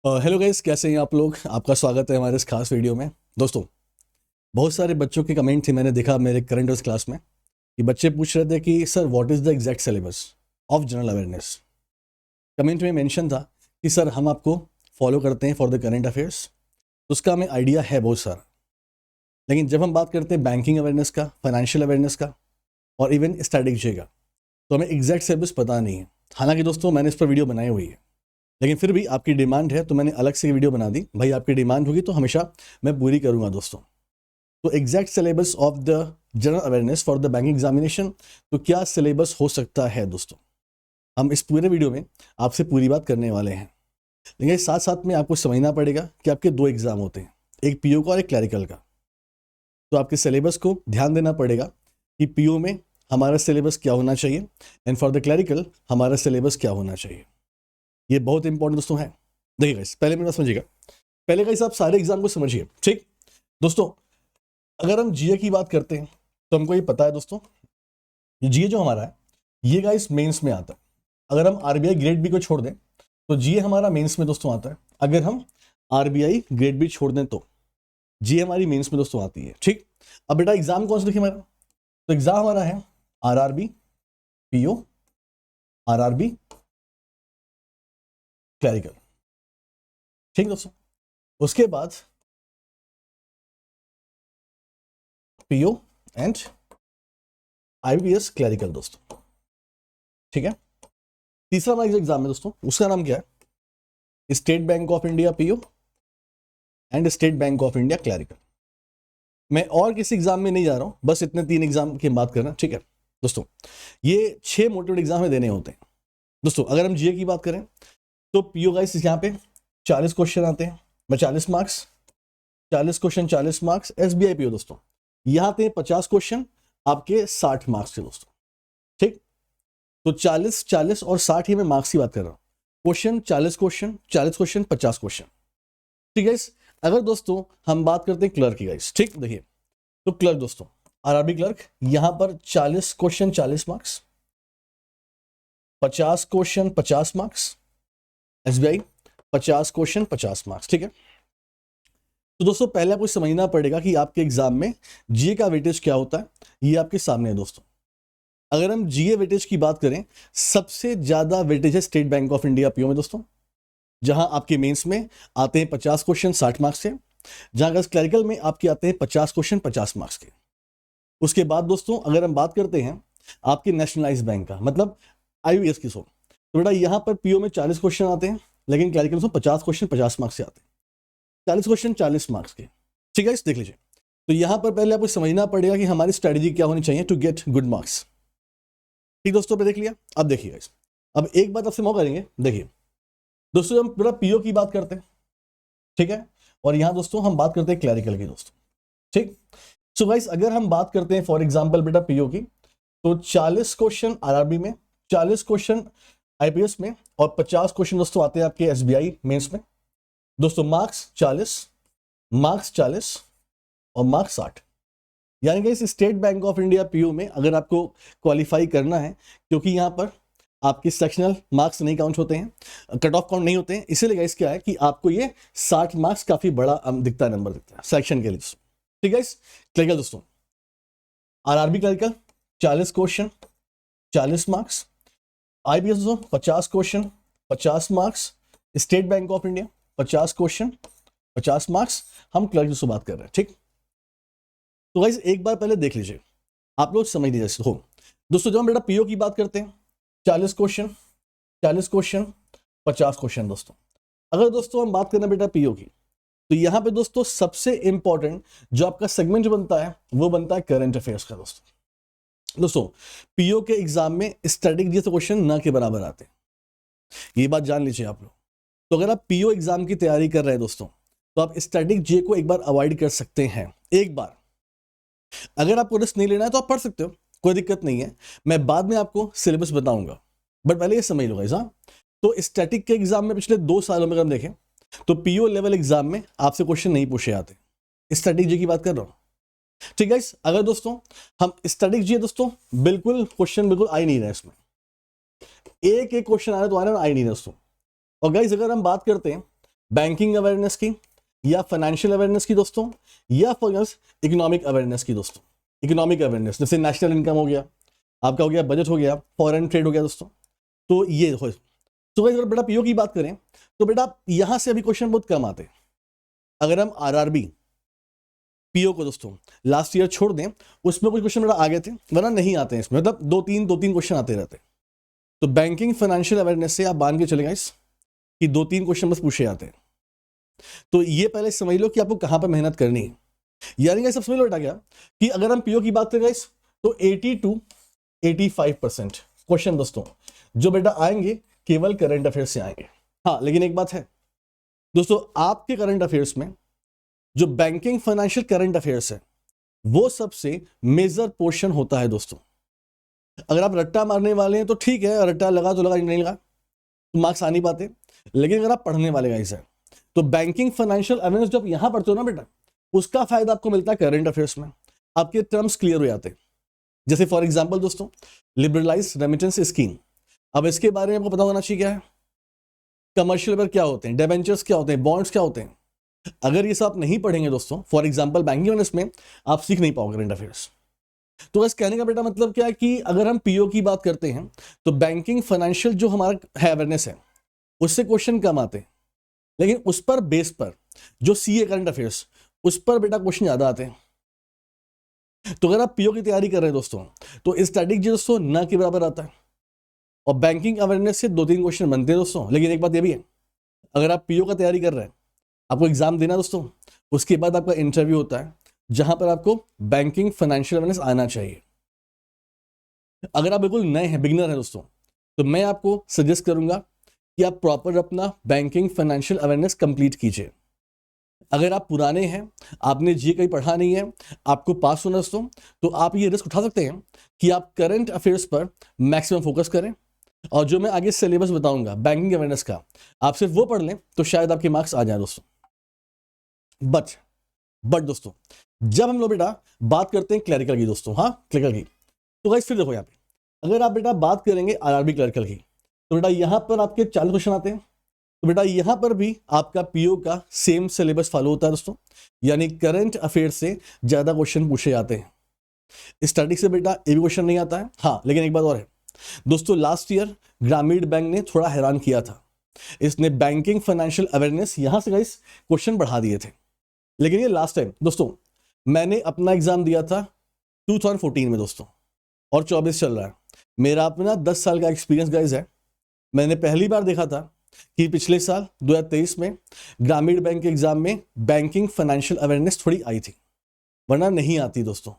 Hello guys, कैसे हैं आप लोग। आपका स्वागत है हमारे इस खास वीडियो में। दोस्तों, बहुत सारे बच्चों के कमेंट थे, मैंने देखा मेरे करंट अफेयर्स क्लास में कि बच्चे पूछ रहे थे कि sir what is the exact syllabus of general awareness. Comment में मेंशन था कि सर हम आपको फॉलो करते हैं फॉर द करंट अफेयर्स, तो उसका हमें आइडिया है बहुत सारा, लेकिन जब हम बात करते हैं बैंकिंग अवेयरनेस का, फाइनेंशियल अवेयरनेस का और इवन स्ट्रैटेजी का, तो हमें एग्जैक्ट सिलेबस पता नहीं है। हालांकि दोस्तों मैंने इस पर वीडियो बनाई हुई है, लेकिन फिर भी आपकी डिमांड है तो मैंने अलग से वीडियो बना दी। भाई आपकी डिमांड होगी तो हमेशा मैं पूरी करूंगा दोस्तों। तो exact syllabus of the general awareness for the banking examination, तो क्या सिलेबस हो सकता है दोस्तों, हम इस पूरे वीडियो में आपसे पूरी बात करने वाले हैं। लेकिन साथ साथ में आपको समझना पड़ेगा कि आपके दो एग्जाम होते हैं, एक पीओ का और एक क्लरिकल का। तो आपके सिलेबस को ध्यान देना पड़ेगा कि पीओ में हमारा सिलेबस क्या होना चाहिए एंड फॉर द क्लरिकल हमारा सिलेबस क्या होना चाहिए। ये बहुत इंपॉर्टेंट दोस्तों है। देखिए गाइस, पहले मेरा समझिएगा, पहले गाइस आप सारे एग्जाम को समझिए, ठीक दोस्तों। अगर हम जीए की बात करते हैं तो हमको ये पता है दोस्तों, ये जीए जो हमारा है ये गाइस मेंस में आता है। अगर हम आरबीआई ग्रेड बी को छोड़ दें तो जीए हमारा मेंस में दोस्तों आता है। अगर हम आरबीआई ग्रेड बी छोड़ दें तो जीए हमारी मेंस में दोस्तों आती है, ठीक। अब बेटा एग्जाम कौन सा देखिए हमारा, तो एग्जाम हमारा है आरआरबी, पीओ, आरआरबी, क्लरिकल, ठीक दोस्तों। उसके बाद पीओ एंड आईबीएस क्लरिकल दोस्तों, ठीक है। तीसरा हमारा एग्जाम है दोस्तों, उसका नाम क्या है, state bank of India PO and state bank of India clerical. मैं और किसी एग्जाम में नहीं जा रहा हूं, बस इतने तीन एग्जाम की बात करना, ठीक है दोस्तों। ये 6 मोटिवेट एग्जाम में देने होते हैं दोस्तों। अगर हम जीए की बात करें तो पीओ गाइस यहाँ पे 40 क्वेश्चन आते हैं, 40 marks, 40 question 40 marks. SBI PO दोस्तों यहाँ आते हैं 50 क्वेश्चन, आपके 60 मार्क्स के दोस्तों, ठीक। तो 40 40 और 60 ही मैं मार्क्स की बात कर रहा हूं। क्वेश्चन 40 क्वेश्चन 40 क्वेश्चन 50 क्वेश्चन, ठीक है। अगर दोस्तों हम बात करते हैं क्लर्क की गाइस, ठीक, देखिए तो क्लर्क दोस्तों, आरआरबी क्लर्क यहां पर 40 question 40 marks, 50 question 50 marks. SBI 50 question 50 marks, ठीक है। तो दोस्तों पहले आपको समझना पड़ेगा कि आपके एग्जाम में जीए का वेटेज क्या होता है, ये आपके सामने है दोस्तों। अगर हम जीए वेटेज की बात करें, सबसे ज्यादा वेटेज है state bank of India PO में दोस्तों, जहां आपके मेंस में आते हैं 50 क्वेश्चन 60 मार्क्स के, जहां अगर क्लरिकल में आपके आते हैं 50 क्वेश्चन 50 मार्क्स के। उसके बाद दोस्तों अगर हम बात करते हैं आपके नेशनलाइज बैंक का, मतलब आईबीएस की सो, तो बेटा यहां पर पीओ में 40 क्वेश्चन आते हैं, लेकिन क्लरिकल में 50 क्वेश्चन 50 मार्क्स से आते हैं, 40 क्वेश्चन 40 मार्क्स के, ठीक है। इस देख लीजिए, तो यहां पर पहले आपको समझना पड़ेगा कि हमारी स्ट्रेटेजी क्या होनी चाहिए टू गेट गुड मार्क्स, ठीक दोस्तों। पे देख लिया। अब देखिए गाइस, अब एक बात आपसे मौका करेंगे, देखिए दोस्तों हम पूरा पीओ की बात करते हैं, ठीक है, और यहां दोस्तों हम बात करते हैं क्लरिकल की दोस्तों, ठीक। सो गाइस अगर हम बात करते हैं फॉर एग्जांपल बेटा पीओ की, तो 40 क्वेश्चन आरआरबी में, 40 क्वेश्चन आईपीएस में और 50 क्वेश्चन दोस्तों आते हैं आपके एसबीआई मेंस में दोस्तों। मार्क्स 40, मार्क्स 40 और मार्क्स 60, यानी कि इस state bank of India PO में अगर आपको क्वालिफाई करना है, क्योंकि यहां पर आपके सेक्शनल मार्क्स नहीं काउंट होते हैं, कट ऑफ काउंट नहीं होते हैं, इसीलिए गाइस क्या है कि आपको ये 60 मार्क्स काफी बड़ा दिखता है, नंबर दिखता है सेक्शन के लिए, ठीक है। क्लियर दोस्तों, RRB clerical 40 question 40 marks, IBS दोस्तों 50 question 50 marks, state bank of India 50 question 50 marks. हम क्लर्क दोस्तों बात कर रहे हैं, ठीक। तो गाइस एक बार पहले देख लीजिए, आप लोग समझ लीजिए हो दोस्तों, जब हम बेटा पीओ की बात करते हैं 40 क्वेश्चन 40 क्वेश्चन 50 क्वेश्चन दोस्तों। अगर दोस्तों हम बात करें बेटा पीओ की, तो यहां पे दोस्तों सबसे इंपॉर्टेंट जो आपका सेगमेंट बनता है वो बनता है करंट अफेयर्स का दोस्तों। पीओ के एग्जाम में स्टैटिक जैसे क्वेश्चन ना के बराबर आते हैं, ये बात जान लीजिए आप लोग। तो अगर आप पीओ एग्जाम की तैयारी कर रहे हैं दोस्तों, तो आप स्टैटिक जे को एक बार अवॉइड कर सकते हैं, एक बार। अगर आपको रिस्क नहीं लेना है तो आप पढ़ सकते हो, कोई दिक्कत नहीं है, मैं बाद में आपको सिलेबस बताऊंगा, बट पहले ये समझ लो गाइस। हाँ, तो स्टैटिक के एग्जाम में पिछले 2 सालों में अगर हम देखें तो पीओ लेवल एग्जाम में आपसे क्वेश्चन नहीं पूछे जाते, स्टैटिक जी की बात कर रहा हूं, ठीक है। अगर दोस्तों हम स्टैटिक जी दोस्तों बिल्कुल क्वेश्चन बिल्कुल आ ही नहीं रहा, इसमें एक एक क्वेश्चन आ रहा है तो आ रहा है, आ ही नहीं रहा दोस्तों। और गाइस अगर हम बात करते हैं बैंकिंग अवेयरनेस की, या फाइनेंशियल अवेयरनेस की दोस्तों, या फॉर इकोनॉमिक अवेयरनेस की दोस्तों। इकोनॉमिक अवेयरनेस जैसे नेशनल इनकम हो गया, आपका हो गया बजट हो गया, फॉरेन ट्रेड हो गया दोस्तों। तो ये हो, तो अगर बेटा पीओ की बात करें तो बेटा यहां से अभी क्वेश्चन बहुत कम आते हैं। अगर हम आरआरबी पीओ को दोस्तों लास्ट ईयर छोड़ दें, उसमें कुछ क्वेश्चन बेटा आ गए थे, वरना नहीं आते हैं इसमें, मतलब दो तीन क्वेश्चन आते रहते हैं। तो बैंकिंग फाइनेंशियल अवेयरनेस से आप मान के चले गाइस कि 2-3 क्वेश्चन बस पूछे जाते हैं। तो ये पहले समझ लो कि आपको कहां पर मेहनत करनी है। यानी गाइस सब समझ लो बेटा क्या कि अगर हम पीओ की बात करें गाइस तो 80 to 85% क्वेश्चन दोस्तों जो बेटा आएंगे केवल करंट अफेयर्स से आएंगे। हाँ, लेकिन एक बात है दोस्तों, आपके करंट अफेयर्स में जो बैंकिंग फाइनेंशियल करंट अफेयर्स है वो सबसे मेजर पोर्शन होता है दोस्तों। अगर आप रट्टा मारने वाले हैं तो ठीक है, रट्टा लगा तो लगा, नहीं लगा तो मार्क्स आ नहीं पाते। लेकिन अगर आप पढ़ने वाले गाइस है तो बैंकिंग फाइनेंशियल अवेयरनेस जब यहां पढ़ते हो ना बेटा, उसका फायदा आपको मिलता है करंट अफेयर्स में, आपके टर्म्स क्लियर हो जाते हैं। जैसे फॉर एग्जांपल दोस्तों लिबरलाइज रेमिटेंस स्कीम, अब इसके बारे में आपको पता होना चाहिए क्या है, कमर्शियल पेपर क्या होते हैं, डिबेंचर्स क्या होते हैं, बॉन्ड्स क्या होते हैं। अगर ये सब आप नहीं पढ़ेंगे दोस्तों, फॉर एग्जांपल बैंकिंग अवेयरनेस में, आप सीख नहीं पाओगे करंट अफेयर्स। तो बस कहने का बेटा मतलब क्या है कि अगर हम पीओ की बात करते हैं तो बैंकिंग फाइनेंशियल जो हमारा है अवेयरनेस है उससे क्वेश्चन कम आते हैं, लेकिन उस पर बेस पर जो सीए करंट अफेयर्स उस पर बेटा क्वेश्चन ज्यादा आते हैं। तो अगर आप पीओ की तैयारी कर रहे हैं दोस्तों तो स्टैटिक जी दोस्तों न के बराबर आता है, और बैंकिंग अवेयरनेस से 2-3 क्वेश्चन बनते हैं दोस्तों। लेकिन एक बात ये भी है, अगर आप पीओ का तैयारी कर रहे हैं, आपको एग्जाम देना दोस्तों, उसके बाद आपका इंटरव्यू होता है जहां पर आपको बैंकिंग फाइनेंशियल अवेयरनेस आना चाहिए। अगर आप बिल्कुल नए हैं, बिगिनर हैं दोस्तों, तो मैं आपको सजेस्ट करूंगा कि आप प्रॉपर अपना बैंकिंग फाइनेंशियल अवेयरनेस कंप्लीट कीजिए। अगर आप पुराने हैं, आपने जी कहीं पढ़ा नहीं है, आपको पास होना दोस्तों, तो आप ये रिस्क उठा सकते हैं कि आप करंट अफेयर्स पर मैक्सिमम फोकस करें, और जो मैं आगे सिलेबस बताऊंगा बैंकिंग अवेयरनेस का, आप सिर्फ वो पढ़ लें तो शायद आपके मार्क्स आ जाए दोस्तों। बट दोस्तों जब हम लोग बेटा बात करते हैं क्लरिकल की दोस्तों, हाँ क्लरिकल की, तो गाइस फिर देखो यहाँ पे अगर आप बेटा बात करेंगे आरआरबी क्लरिकल की, तो बेटा यहां पर आपके 40 क्वेश्चन आते हैं। तो बेटा यहां पर भी आपका पीओ का सेम सिलेबस फॉलो होता है दोस्तों, यानी करंट अफेयर से ज्यादा क्वेश्चन पूछे जाते हैं। स्टैटिक से बेटा एक भी क्वेश्चन नहीं आता है। हाँ, लेकिन एक बात और है दोस्तों, लास्ट ईयर ग्रामीण बैंक ने थोड़ा हैरान किया था, इसने बैंकिंग फाइनेंशियल अवेयरनेस यहां से गाइस क्वेश्चन बढ़ा दिए थे। लेकिन ये लास्ट टाइम दोस्तों मैंने अपना एग्जाम दिया था 2014 में दोस्तों, और 24 चल रहा है। मेरा अपना 10 साल का एक्सपीरियंस गाइस है। मैंने पहली बार देखा था कि पिछले साल 2023 में ग्रामीण बैंक के एग्जाम में बैंकिंग फाइनेंशियल अवेयरनेस थोड़ी आई थी, वरना नहीं आती दोस्तों।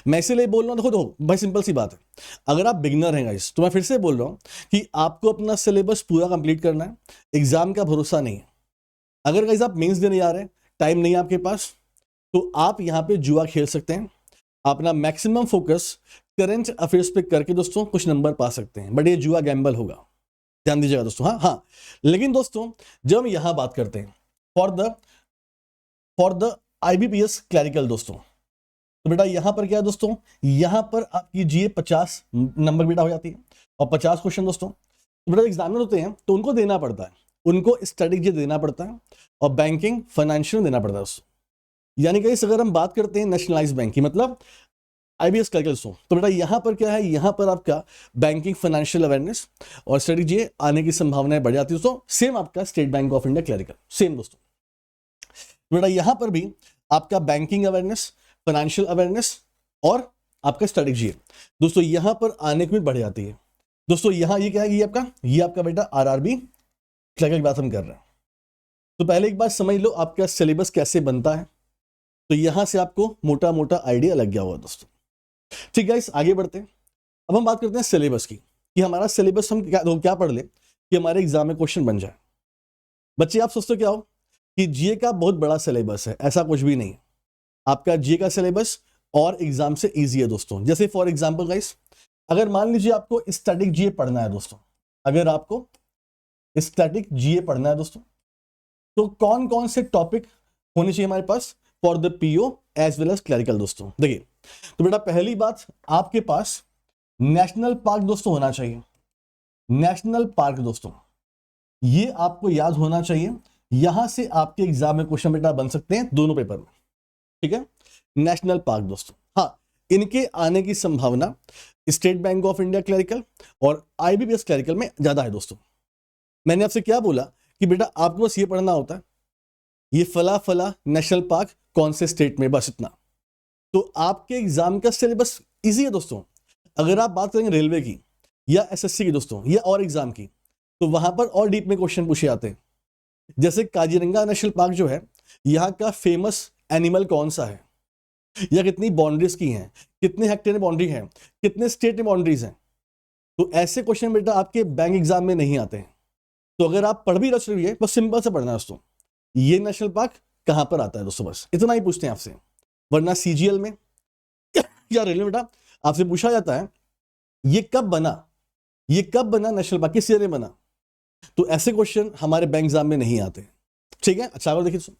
मैं इसीलिए बोल रहा हूं, देखो भाई सिंपल सी बात है, अगर आप बिगिनर हैं गाइस तो मैं फिर से बोल रहा हूं कि आपको अपना सिलेबस पूरा कंप्लीट करना है, एग्जाम का भरोसा नहीं है। अगर गाइस आप मेंस देने जा रहे हैं, टाइम नहीं है आपके पास, तो आप यहां पे जुआ खेल सकते हैं। अपना मैक्सिमम फोकस करंट अफेयर्स पे करके दोस्तों कुछ नंबर पा सकते हैं, बट ये जुआ गैम्बल होगा, ध्यान दीजिएगा दोस्तों। हाँ, लेकिन दोस्तों जब हम यहां बात करते हैं फॉर द आईबीपीएस क्लरिकल दोस्तों, तो बेटा यहां पर क्या है दोस्तों, यहां पर आपकी जीए 50 नंबर बेटा हो जाती है, और 50 क्वेश्चन दोस्तों। तो बेटा एग्जामिनर होते हैं तो उनको देना पड़ता है, उनको स्ट्रेटेजी देना पड़ता है, और बैंकिंग फाइनेंशियल देना पड़ता है दोस्तों। यानी कि अगर हम बात करते हैं नेशनलाइज बैंक की, मतलब आईबीएस क्लरिकल, तो बेटा यहां पर क्या है, यहां पर आपका बैंकिंग फाइनेंशियल अवेयरनेस और स्ट्रेटेजी आने की संभावनाएं बढ़ जाती है दोस्तों। सेम आपका state bank of India clerical, same दोस्तों। बेटा यहां पर भी आपका बैंकिंग अवेयरनेस, फाइनेंशियल अवेयरनेस और आपका स्ट्रेटेजी दोस्तों यहां पर आने की बढ़ जाती है दोस्तों। यहां ये क्या है, ये आपका बेटा आरआरबी क्लरिकल की बात हम कर रहे हैं। तो पहले एक बात समझ लो आपका सिलेबस कैसे बनता है, तो यहां से आपको मोटा मोटा आइडिया लग गया होगा दोस्तों। ठीक है, आगे बढ़ते हैं। अब हम बात करते हैं सिलेबस की, कि हमारा सिलेबस हम क्या पढ़ ले कि हमारे एग्जाम में क्वेश्चन बन जाए। बच्चे आप सोचते क्या हो कि जीए का बहुत बड़ा सिलेबस है, ऐसा कुछ भी नहीं है। आपका जीए का सिलेबस और एग्जाम से इजी है दोस्तों। जैसे फॉर एग्जांपल गाइस, अगर मान लीजिए आपको स्टैटिक जीए पढ़ना है दोस्तों, अगर आपको स्टैटिक जीए पढ़ना है दोस्तों, तो कौन कौन से टॉपिक होने चाहिए हमारे पास for the PO as well as clerical दोस्तों। देखिए, तो बेटा पहली बात आपके पास नेशनल पार्क दोस्तों होना चाहिए। नेशनल पार्क दोस्तों, ये आपको याद होना चाहिए। यहां से आपके एग्जाम में क्वेश्चन बेटा बन सकते हैं दोनों पेपर में, ठीक है। नेशनल पार्क दोस्तों, हाँ, इनके आने की संभावना state bank of India clerical और आईबीपीएस क्लरिकल में ज्यादा है दोस्तों। मैंने आपसे क्या बोला कि बेटा आपको बस ये पढ़ना होता है ये फला फला नेशनल पार्क कौन से स्टेट में, बस इतना। तो आपके एग्जाम का सिलेबस इजी है दोस्तों। अगर आप बात करेंगे रेलवे की या एसएससी की दोस्तों या और एग्जाम की, तो वहां पर और डीप में क्वेश्चन पूछे जाते हैं। जैसे काजीरंगा नेशनल पार्क जो है, यहाँ का फेमस एनिमल कौन सा है, या कितनी बाउंड्रीज की हैं, कितने हेक्टेयर में बाउंड्री है, कितने स्टेट में बाउंड्रीज हैं। तो ऐसे क्वेश्चन बेटा आपके बैंक एग्जाम में नहीं आते हैं। तो अगर आप पढ़ भी रहे हैं, बस सिंपल से पढ़ना है दोस्तों, ये नेशनल पार्क कहां पर आता है दोस्तों, बस इतना ही पूछते हैं आपसे। वरना सीजीएल में या रेलवे बेटा आपसे पूछा जाता है ये कब बना, ये कब बना नेशनल पार्क, किस ईयर में बना। तो ऐसे क्वेश्चन हमारे बैंक एग्जाम में नहीं आते, ठीक है। अच्छा और देखिए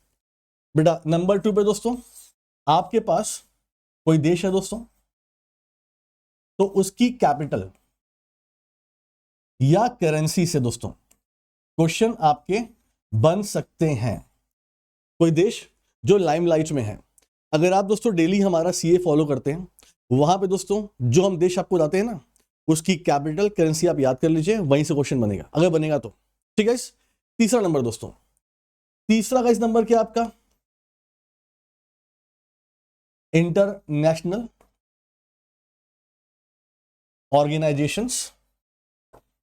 बेटा नंबर 2 पे दोस्तों, आपके पास कोई देश है दोस्तों, तो उसकी कैपिटल या करेंसी से दोस्तों क्वेश्चन आपके बन सकते हैं। कोई देश जो लाइमलाइट में है, अगर आप दोस्तों डेली हमारा सीए फॉलो करते हैं, वहां पे दोस्तों जो हम देश आपको बताते हैं ना, उसकी कैपिटल करेंसी आप याद कर लीजिए, वहीं से क्वेश्चन बनेगा अगर बनेगा तो, ठीक है। तीसरा नंबर दोस्तों, तीसरा का इस नंबर क्या आपका, इंटरनेशनल ऑर्गेनाइजेशंस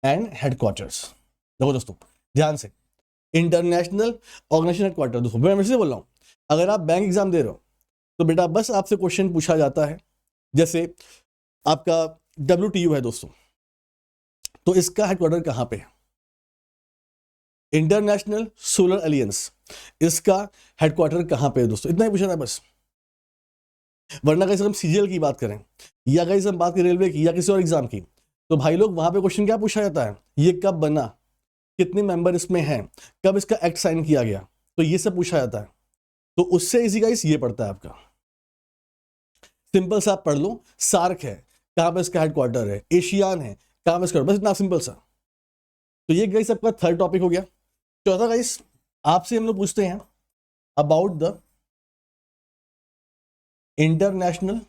एंड हेडक्वार्टर्स। देखो दोस्तों ध्यान से, इंटरनेशनल ऑर्गेनाइजेशन हेडक्वार्टर, दोस्तों मैं फिर से बोल रहा हूं, अगर आप बैंक एग्जाम दे रहे हो तो बेटा बस आपसे क्वेश्चन पूछा जाता है, जैसे आपका WTO है दोस्तों, तो इसका हेडक्वार्टर कहां पे है, इंटरनेशनल सोलर अलियंस, इसका हेडक्वार्टर कहां पे है दोस्तों, इतना ही पूछा था बस। वरना कैसे हम सीजीएल की बात करें या कैसे हम बात करें रेलवे की या किसी और एग्जाम की, तो भाई लोग वहां पे क्वेश्चन क्या पूछा जाता है, ये कब बना, कितने मेंबर इसमें हैं, कब इसका एक्ट साइन किया गया, तो ये सब पूछा जाता है। तो उससे इजी गाइस ये पड़ता है आपका, सिंपल सा आप पढ़ लो, सार्क है कहां पर इसका हेडक्वार्टर है, एशियान है कहां पर इसका, बस इतना सिंपल सा। तो ये गाइस आपका थर्ड टॉपिक हो गया। चौथा गाइस आपसे हम लोग पूछते हैं about the international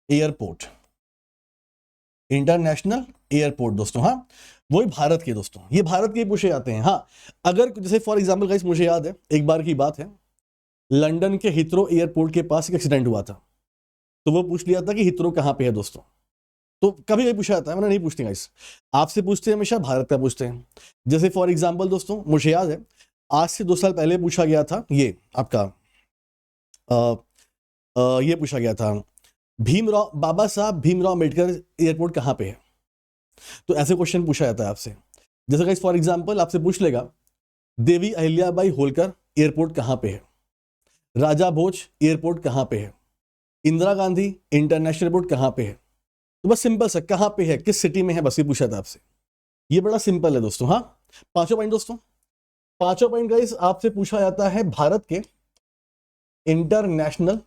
airport, international airport दोस्तों, हाँ वही भारत के दोस्तों, ये भारत के पूछे जाते हैं। हाँ अगर जैसे फॉर एग्जांपल गाइस मुझे याद है एक बार की बात है, लंदन के हिथ्रो एयरपोर्ट के पास एक एक्सीडेंट हुआ था, तो वो पूछ लिया था कि हिथ्रो कहां पे है दोस्तों। तो कभी कभी पूछा जाता है, मैंने नहीं पूछते गाइस, आपसे पूछते हैं हमेशा भारत का पूछते हैं। जैसे फॉर एग्जांपल दोस्तों मुझे याद है आज से 2 साल पहले पूछा गया था ये आपका ये पूछा गया था भीमराव, बाबा साहब भीमराव अम्बेडकर एयरपोर्ट कहां पे है। तो ऐसे क्वेश्चन पूछा जाता है आपसे। जैसे गाइस फॉर एग्जांपल आपसे पूछ लेगा देवी अहिल्याबाई होलकर एयरपोर्ट कहां पे है, राजा भोज एयरपोर्ट कहां पे है, इंदिरा गांधी इंटरनेशनल एयरपोर्ट कहां पे है। तो बस सिंपल सा कहां पे है, किस सिटी में है, बस ये पूछा था आपसे। ये बड़ा सिंपल है दोस्तों। हाँ पांचों पॉइंट दोस्तों, पांचों पॉइंट गाइस आपसे पूछा जाता है भारत के इंटरनेशनल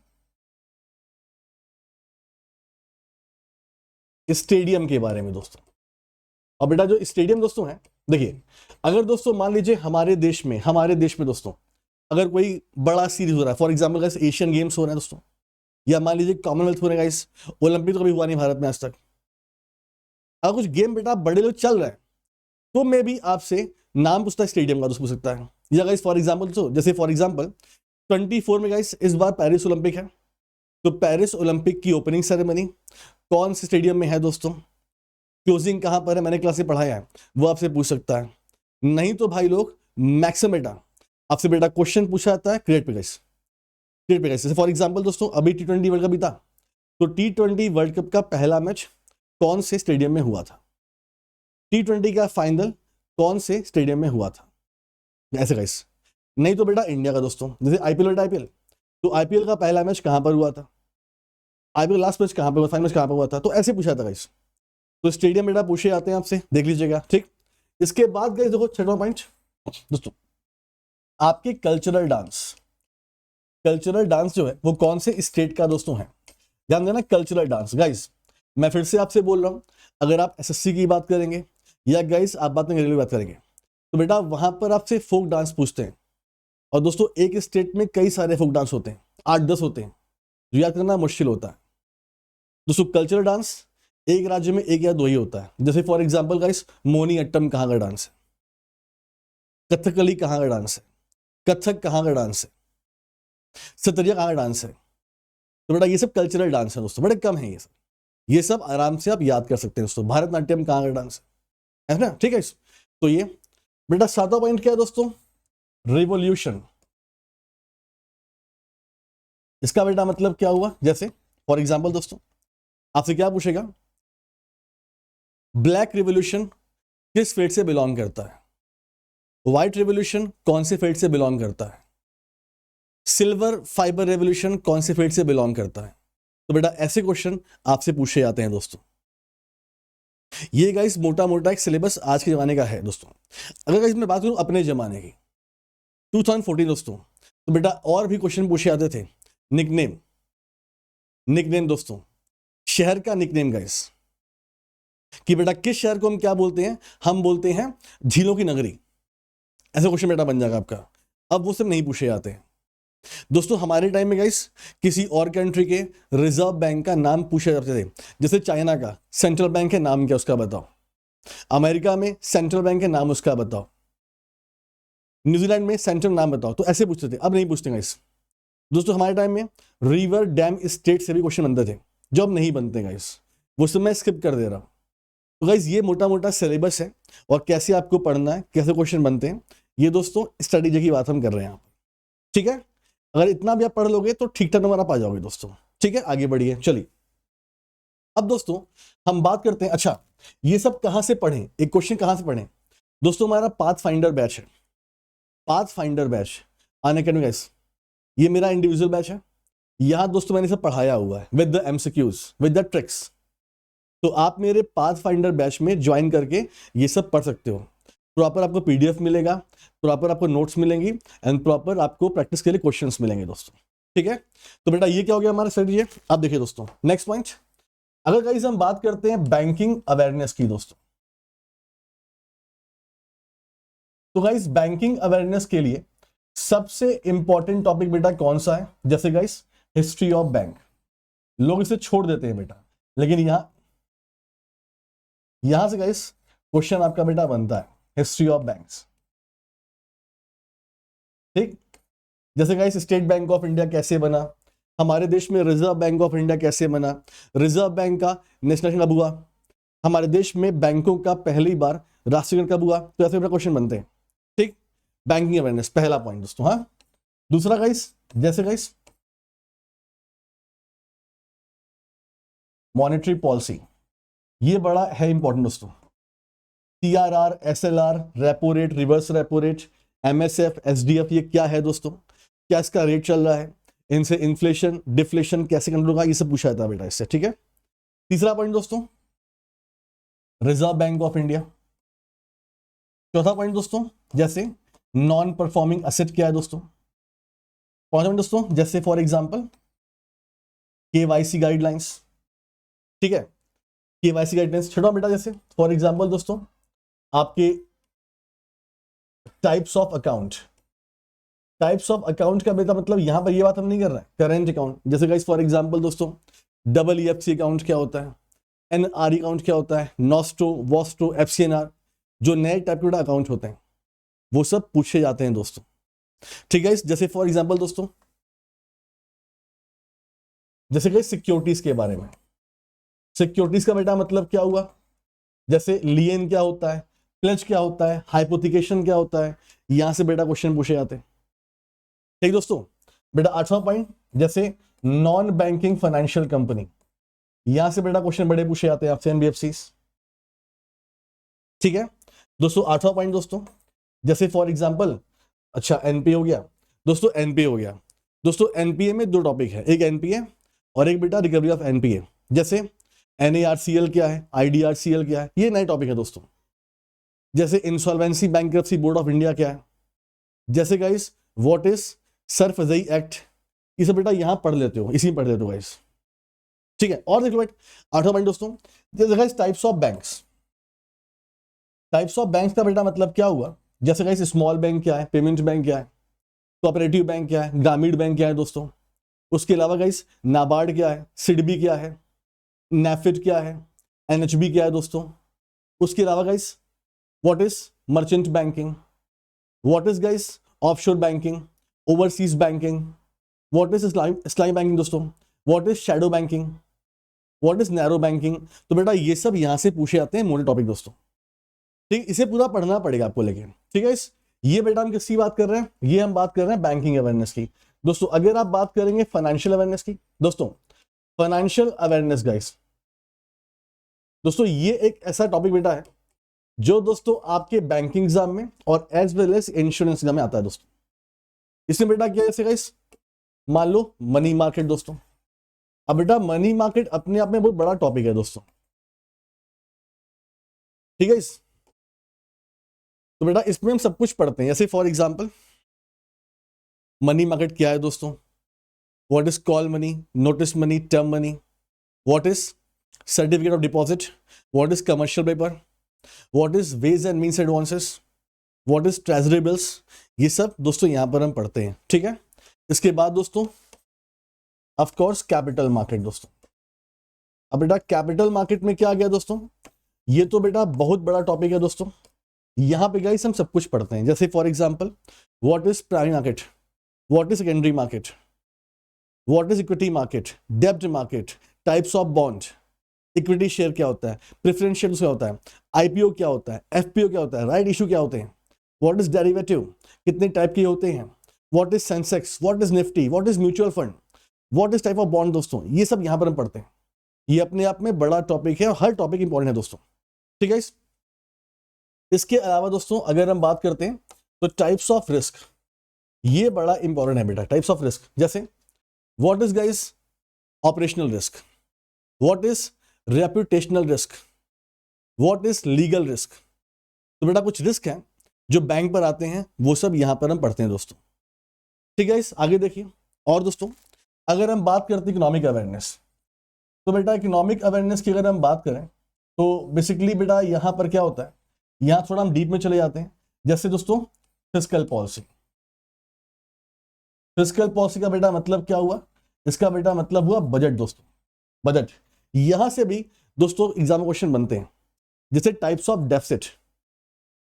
स्टेडियम के बारे में दोस्तों। और बेटा जो स्टेडियम दोस्तों है, देखिए अगर दोस्तों मान लीजिए हमारे देश में दोस्तों अगर कोई बड़ा सीरीज हो रहा है, for example guys Asian games हो रहे हैं दोस्तों, या मान लीजिए कॉमनवेल्थ हो रहे हैं गाइस, ओलंपिक तो कभी हुआ नहीं भारत में आज तक, अगर कुछ गेम बेटा बड़े लोग चल रहे हैं तो मैं भी आपसे नाम पूछता है स्टेडियम का, दोस्त पूछ सकता है। या गाइस फॉर एग्जाम्पल जैसे फॉर एग्जाम्पल 24 में गाइस इस बार पेरिस ओलंपिक है, तो पेरिस ओलंपिक की ओपनिंग सेरेमनी कौन से स्टेडियम में है दोस्तों, क्लोजिंग कहां पर है, मैंने क्लास से पढ़ाया है, वो आपसे पूछ सकता है। नहीं तो भाई लोग मैक्सिमम बेटा आपसे बेटा क्वेश्चन पूछा जाता है क्रिकेट पे गाइस, क्रिकेट पे गाइस। जैसे फॉर एग्जांपल दोस्तों अभी T20 वर्ल्ड कप बीता, तो T20 वर्ल्ड कप का पहला मैच कौन से स्टेडियम में हुआ था, T20 का फाइनल कौन से स्टेडियम में हुआ था, ऐसे गाइस। नहीं तो बेटा इंडिया का दोस्तों जैसे आईपीएल, तो आईपीएल का पहला मैच कहां पर हुआ था, आईपीएल लास्ट मैच कहां पर हुआ, फाइनल मैच कहां पर हुआ था, तो ऐसे पूछा था गाइस। तो स्टेडियम बेटा पूछे जाते हैं आपसे, देख लीजिएगा ठीक। इसके बाद गाइस देखो छठवां पॉइंट दोस्तों, आपके कल्चरल डांस जो है वो कौन से स्टेट का दोस्तों है, ध्यान देना कल्चरल डांस गाइस। मैं फिर से आपसे बोल रहा हूं, अगर आप एसएससी की बात करेंगे या गाइस आप बात में अगली बात करेंगे, तो बेटा वहां पर आपसे फोक डांस पूछते हैं, और दोस्तों एक स्टेट में कई सारे फोक डांस होते हैं, 8-10 होते हैं, जो याद करना मुश्किल होता है। दोस्तों कल्चरल डांस एक राज्य में एक या दो ही होता है, जैसे for example guys Moni Attam कहाँ का डांस है, कथकली कहाँ का डांस है, कथक कहाँ का डांस है, सतरिया कहाँ का डांस है। तो बेटा ये सब कल्चरल डांस है दोस्तों, बड़े कम है ये सब, ये सब आराम से आप याद कर सकते हैं दोस्तों। भारतनाट्यम कहाँ का डांस है ना, ठीक है। तो ये बेटा 7वां पॉइंट क्या है दोस्तों, रिवॉल्यूशन। इसका बेटा मतलब क्या हुआ, जैसे फॉर एग्जाम्पल दोस्तों आपसे क्या पूछेगा, ब्लैक रिवॉल्यूशन किस फेट से बिलोंग करता है, व्हाइट रिवॉल्यूशन कौन से फेट से बिलोंग करता है, सिल्वर फाइबर रेवोल्यूशन कौन से फेट से बिलोंग करता है। तो बेटा ऐसे क्वेश्चन आपसे पूछे जाते हैं दोस्तों। ये गाइस मोटा मोटा एक सिलेबस आज के जमाने का है दोस्तों। अगर गाइस मैं बात करूं अपने जमाने की 2014 दोस्तों, तो बेटा और भी क्वेश्चन पूछे जाते थे। निकनेम, निकनेम दोस्तों, शहर का निकनेम गाइस, कि बेटा किस शहर को हम क्या बोलते हैं, हम बोलते हैं झीलों की नगरी, ऐसा क्वेश्चन बेटा बन जाएगा आपका। अब वो सब नहीं पूछे जाते हैं दोस्तों। हमारे टाइम में गाइस किसी और कंट्री के रिजर्व बैंक का नाम पूछे जाते थे, जैसे चाइना का सेंट्रल बैंक है, नाम क्या उसका बताओ, अमेरिका में सेंट्रल बैंक है, नाम उसका बताओ, न्यूजीलैंड में सेंट्रल नाम बताओ, तो ऐसे पूछते थे। अब नहीं पूछते गाइस दोस्तों। हमारे टाइम में रिवर डैम स्टेट से भी क्वेश्चन बनते थे, जो अब नहीं बनते गाइस, वो सब मैं स्किप कर दे रहा हूं। तो गाइस ये मोटा मोटा सिलेबस है, और कैसे आपको पढ़ना है, कैसे क्वेश्चन बनते हैं, ये दोस्तों स्टडी की बात हम कर रहे हैं यहाँ पर, ठीक है। अगर इतना भी आप पढ़ लोगे तो ठीक ठाक नंबर आप आ जाओगे दोस्तों, ठीक है। आगे बढ़िए, चलिए अब दोस्तों हम बात करते हैं। अच्छा ये सब कहां से पढ़ें, एक क्वेश्चन कहां से पढ़ें दोस्तों, हमारा पाथ फाइंडर बैच है, path finder batch Unacademy guys, ये मेरा इंडिविजुअल बैच है। यहां दोस्तों मैंने सब पढ़ाया हुआ है with the MCQs, with the tricks. तो आप मेरे पाथ फाइंडर बैच में ज्वाइन करके ये सब पढ़ सकते हो। प्रॉपर आपको पीडीएफ मिलेगा, प्रॉपर आपको नोट्स मिलेंगी, एंड प्रॉपर आपको प्रैक्टिस के लिए क्वेश्चंस मिलेंगे दोस्तों, ठीक है। तो बेटा ये क्या हो गया हमारा स्ट्रेटजी। अब देखिए दोस्तों नेक्स्ट पॉइंट, अगर गाइस हम बात करते हैं बैंकिंग अवेयरनेस की दोस्तों, तो गाइस बैंकिंग अवेयरनेस के लिए सबसे इंपॉर्टेंट टॉपिक बेटा कौन सा है, जैसे गाइस हिस्ट्री ऑफ बैंक, लोग इसे छोड़ देते हैं बेटा, लेकिन यहां से गाइस क्वेश्चन आपका बेटा बनता है हिस्ट्री ऑफ बैंक्स, ठीक। जैसे guys state bank of India कैसे बना, हमारे देश में रिजर्व बैंक ऑफ इंडिया कैसे बना, रिजर्व बैंक का नेशनल कब हुआ, हमारे देश में बैंकों का पहली बार राष्ट्रीयकरण कब हुआ, तो ऐसे क्वेश्चन बनते हैं, ठीक। बैंकिंग अवेयरनेस पहला पॉइंट दोस्तों। हाँ दूसरा गाइस, जैसे गाइस मॉनेटरी पॉलिसी, ये बड़ा है इंपॉर्टेंट दोस्तों। TRR, SLR, repo rate, reverse repo rate, MSF, SDF, ये क्या है दोस्तों, क्या इसका रेट चल रहा है, इनसे इन्फ्लेशन डिफ्लेशन कैसे कंट्रोल होगा, ये सब पूछा जाता है बेटा इससे, ठीक है। तीसरा पॉइंट दोस्तों रिजर्व बैंक ऑफ इंडिया। चौथा पॉइंट दोस्तों जैसे नॉन परफॉर्मिंग असेट क्या है दोस्तों। पांचवा पॉइंट दोस्तों जैसे फॉर एग्जांपल केवाईसी गाइडलाइंस, ठीक है, केवाईसी गाइडलाइंस। छठवां बेटा जैसे फॉर एग्जांपल दोस्तों आपके types of account, types of account का बेटा मतलब यहां पर ये बात हम नहीं कर रहे हैं करेंट अकाउंट, जैसे गाइस फॉर एग्जांपल दोस्तों डब्ल्यूएफसी अकाउंट क्या होता है, एनआरई अकाउंट क्या होता है, नॉस्ट्रो, वॉस्ट्रो, एफसीएनआर, जो नए टाइप के अकाउंट होते हैं वो सब पूछे जाते हैं दोस्तों, ठीक है। जैसे फॉर एग्जांपल दोस्तों जैसे गाइस सिक्योरिटीज के बारे में, सिक्योरिटीज का बेटा मतलब क्या हुआ, जैसे लियन क्या होता है, प्लेज क्या होता है, हाइपोथिकेशन क्या होता है, यहां से बेटा क्वेश्चन पूछे जाते हैं, ठीक दोस्तों। बेटा आठवां पॉइंट जैसे नॉन बैंकिंग फाइनेंशियल कंपनी, यहां से बेटा क्वेश्चन बड़े पूछे जाते हैं आपसे, एनबीएफसीज, ठीक है दोस्तों। आठवां पॉइंट दोस्तों जैसे फॉर एग्जांपल अच्छा एनपीए हो गया दोस्तों, एनपीए हो गया दोस्तों। एनपीए में दो टॉपिक है, एक एनपीए और एक बेटा रिकवरी ऑफ एनपीए, जैसे एनएआरसीएल क्या है, आईडीआरसीएल क्या है, ये नए टॉपिक है दोस्तों। जैसे insolvency bankruptcy board of India क्या है, जैसे गाइस व्हाट इज सरफराजी एक्ट, ये सब बेटा यहां पढ़ लेते हो, इसी में पढ़ लेते हो गाइस, ठीक है। और देखो बेटा आठवां पॉइंट दोस्तों जैसे guys types of banks, types of banks का बेटा मतलब क्या हुआ, जैसे गाइस स्मॉल बैंक क्या है, पेमेंट बैंक क्या है, कोऑपरेटिव बैंक क्या है, ग्रामीण बैंक क्या है दोस्तों। उसके अलावा गाइस नाबार्ड क्या है, सिडबी क्या है, नेफिड क्या है, एनएचबी क्या है दोस्तों। उसके अलावा guys what is merchant banking, what is guys offshore banking, overseas banking, what is Islamic banking दोस्तों, what is shadow banking, what is narrow banking. तो बेटा ये सब यहां से पूछे जाते हैं मोटे टॉपिक दोस्तों, ठीक, इसे पूरा पढ़ना पड़ेगा आपको लेके, ठीक है। ये बेटा हम किसकी बात कर रहे हैं, ये हम बात कर रहे हैं बैंकिंग अवेयरनेस की दोस्तों। अगर आप बात करेंगे फाइनेंशियल अवेयरनेस की दोस्तों, फाइनेंशियल अवेयरनेस गाइस दोस्तों, ये एक ऐसा टॉपिक बेटा है जो दोस्तों आपके बैंकिंग एग्जाम में और as well as insurance exam में आता है दोस्तों। इसमें बेटा क्या है गाइस, मान लो मनी मार्केट दोस्तों। अब बेटा मनी मार्केट अपने आप में बहुत बड़ा टॉपिक है दोस्तों, ठीक है। तो बेटा इसमें हम सब कुछ पढ़ते हैं, जैसे फॉर एग्जांपल मनी मार्केट क्या है दोस्तों, what is call money, notice money, term money, what is certificate of deposit, what is commercial paper, what is ways and means advances, what is treasury bills, ये सब दोस्तों यहां पर हम पढ़ते हैं, ठीक है। इसके बाद दोस्तों ऑफ कोर्स कैपिटल मार्केट दोस्तों। अब बेटा कैपिटल मार्केट में क्या आ गया दोस्तों, ये तो बेटा बहुत बड़ा टॉपिक है दोस्तों। यहां पे गाइस हम सब कुछ पढ़ते हैं, जैसे for example what is primary market, what is secondary market, what is equity market, डेब्ट market, types of bond, equity share क्या होता है, प्रेफरेंस शेयर क्या होता है, आईपीओ क्या होता है, एफपीओ क्या होता है, राइट इशू क्या होते हैं, व्हाट इज डेरिवेटिव, कितने टाइप के होते हैं, what is Sensex, what is Nifty, what is mutual fund, what is type of bond दोस्तों। ये सब यहां पर हम पढ़ते हैं, ये अपने आप में बड़ा टॉपिक है और हर टॉपिक इंपॉर्टेंट है दोस्तों, ठीक है। इसके अलावा दोस्तों अगर हम बात करते हैं तो टाइप्स ऑफ रिस्क, ये बड़ा इंपॉर्टेंट है बेटा। टाइप्स ऑफ रिस्क जैसे what is guys operational risk, what is reputational risk, what is legal risk. तो बेटा कुछ रिस्क हैं जो बैंक पर आते हैं, वो सब यहां पर हम पढ़ते हैं दोस्तों, ठीक है। आगे देखिए, और दोस्तों अगर हम बात करते हैं इकोनॉमिक अवेयरनेस, तो बेटा इकोनॉमिक अवेयरनेस की अगर हम बात करें तो बेसिकली बेटा यहां पर क्या होता है, यहां थोड़ा हम डीप में चले जाते हैं। जैसे दोस्तों फिस्कल पॉलिसी, फिस्कल पॉलिसी का बेटा मतलब क्या हुआ, इसका बेटा मतलब हुआ बजट दोस्तों, बजट। यहां से भी दोस्तों एग्जाम में क्वेश्चन बनते हैं, जैसे types of deficit,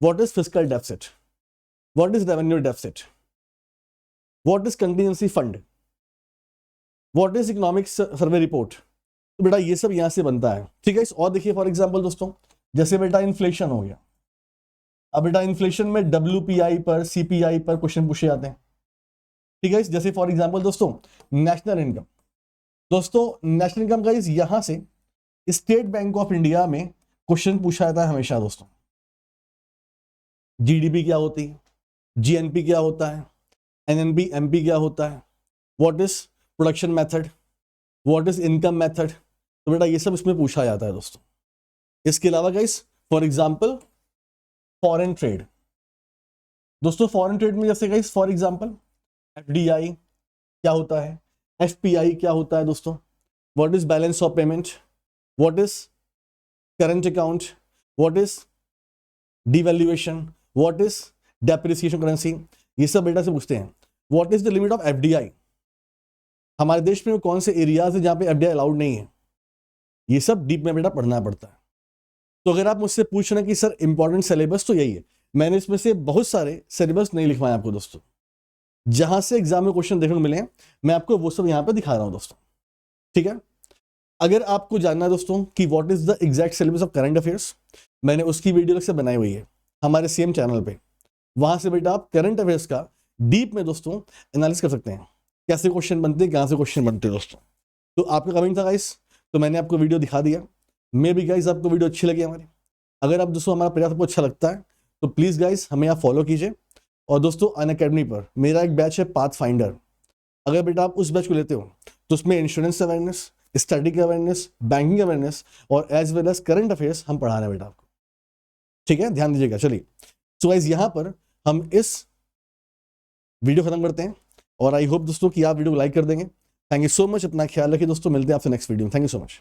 what is fiscal deficit, what is revenue deficit, what is contingency fund, what is economic survey report. तो बेटा ये सब यहां से बनता है, ठीक है। और देखिए फॉर एग्जांपल दोस्तों जैसे बेटा इन्फ्लेशन हो गया, अब बेटा इन्फ्लेशन में WPI पर CPI पर क्वेश्चन पूछे जाते हैं, ठीक है। जैसे फॉर एग्जांपल दोस्तों नेशनल इनकम, दोस्तों नेशनल इनकम का यहां से स्टेट बैंक ऑफ इंडिया में क्वेश्चन पूछा जाता है हमेशा दोस्तों। GDP क्या होती है, GNP क्या होता है, NNP MP क्या होता है, what is production method, what is income method. तो बेटा ये सब इसमें पूछा जाता है दोस्तों। इसके अलावा guys for example foreign trade, दोस्तों फॉरेन ट्रेड में जैसे गाइस फॉर एग्जांपल FDI क्या होता है, FPI क्या होता है दोस्तों, what is balance of payment, what is current account, what is devaluation, what is depreciation currency. ये सब बेटा से पूछते हैं। What is the limit of FDI, हमारे देश में कौन से एरियाज है जहां पे FDI अलाउड नहीं है, ये सब डीप में बेटा पढ़ना पड़ता है। तो अगर आप मुझसे पूछ रहे हैं कि सर इंपॉर्टेंट सिलेबस, तो यही है। मैंने इसमें से बहुत सारे सिलेबस नहीं लिखवाए आपको दोस्तों, जहां से एग्जाम में क्वेश्चन देखने को मिले हैं मैं आपको वो सब यहां पे दिखा रहा हूं दोस्तों, ठीक है। अगर आपको जानना है दोस्तों कि what is the exact syllabus of current affairs, मैंने उसकी वीडियो अलग से बनाई हुई है हमारे सेम चैनल पे, वहां से बेटा आप करंट अफेयर्स का डीप में दोस्तों एनालिसिस कर सकते हैं, कैसे क्वेश्चन बनते हैं, कहां से क्वेश्चन बनते हैं दोस्तों। तो आपका कमेंट था गाइस, तो मैंने आपको वीडियो दिखा दिया। मे भी गाइस आपको वीडियो अच्छी लगी हमारी। अगर आप दोस्तों हमारा प्रयास आपको अच्छा लगता है तो प्लीज गाइस हमें आप फॉलो कीजिए। और दोस्तों अनअकैडमी पर मेरा एक बैच है पाथ फाइंडर, अगर बेटा आप उस बैच को लेते हो तो उसमें insurance awareness, static awareness, banking awareness और as well as current affairs हम पढ़ा रहे हैं बेटा आपको, ठीक है, ध्यान दीजिएगा। चलिए सो गाइस यहाँ पर हम इस वीडियो खत्म करते हैं और आई होप दोस्तों कि आप वीडियो को लाइक कर देंगे। थैंक यू सो मच, अपना ख्याल रखिए दोस्तों, मिलते हैं आपसे नेक्स्ट वीडियो में। Thank you so much.